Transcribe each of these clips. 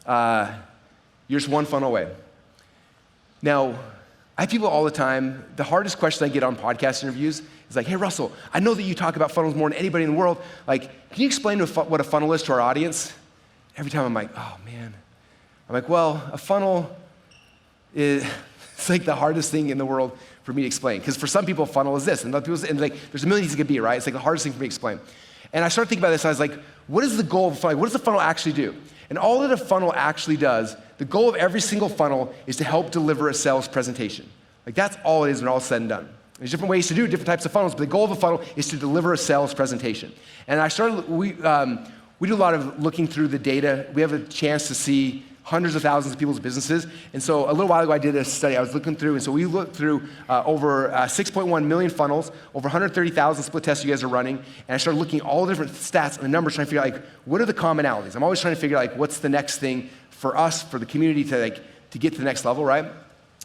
you're just one funnel away. Now, I have people all the time, the hardest question I get on podcast interviews is like, hey, Russell, I know that you talk about funnels more than anybody in the world. Like, can you explain what a funnel is to our audience? Every time I'm like, oh, man. I'm like, well, a funnel is it's like the hardest thing in the world for me to explain. Because for some people, a funnel is this. And other people, and like, there's a million things it could be, right? It's like the hardest thing for me to explain. And I started thinking about this, and I was like, what is the goal of a funnel? What does the funnel actually do? And all that a funnel actually does, the goal of every single funnel is to help deliver a sales presentation. Like that's all it is when all is said and done. There's different ways to do different types of funnels, but the goal of a funnel is to deliver a sales presentation. And we do a lot of looking through the data. We have a chance to see hundreds of thousands of people's businesses. And so a little while ago, I did a study. I was looking through, and so we looked through over 6.1 million funnels, over 130,000 split tests you guys are running, and I started looking at all the different stats and the numbers, trying to figure out, like, what are the commonalities? I'm always trying to figure out, like, what's the next thing for us, for the community to get to the next level, right?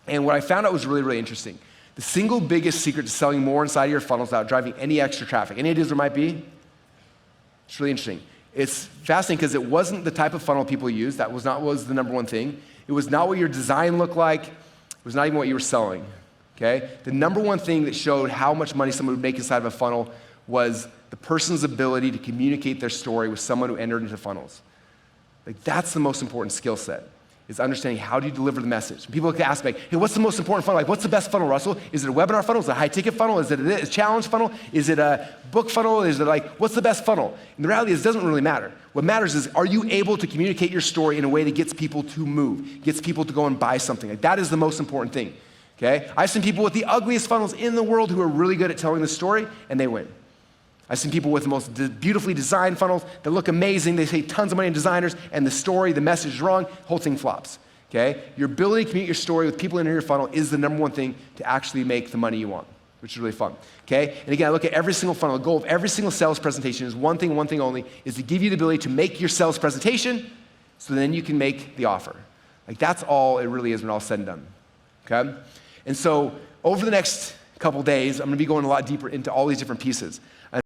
And what I found out was really, really interesting. The single biggest secret to selling more inside of your funnels without driving any extra traffic, any ideas there might be? It's really interesting. It's fascinating because it wasn't the type of funnel people use. That was not what was the number one thing. It was not what your design looked like. It was not even what you were selling, okay? The number one thing that showed how much money someone would make inside of a funnel was the person's ability to communicate their story with someone who entered into funnels. Like that's the most important skill set, is understanding how do you deliver the message. And people ask me, hey, what's the most important funnel? Like, what's the best funnel, Russell? Is it a webinar funnel? Is it a high-ticket funnel? Is it a challenge funnel? Is it a book funnel? Is it like, what's the best funnel? And the reality is it doesn't really matter. What matters is, are you able to communicate your story in a way that gets people to move, gets people to go and buy something? Like, that is the most important thing, okay? I've seen people with the ugliest funnels in the world who are really good at telling the story, and they win. I've seen people with the most beautifully designed funnels that look amazing. They save tons of money in designers, and the story, the message is wrong, whole thing flops. Okay? Your ability to communicate your story with people in your funnel is the number one thing to actually make the money you want, which is really fun. Okay? And again, I look at every single funnel. The goal of every single sales presentation is one thing only, is to give you the ability to make your sales presentation so then you can make the offer. Like that's all it really is when all's said and done. Okay? And so over the next couple days, I'm gonna be going a lot deeper into all these different pieces.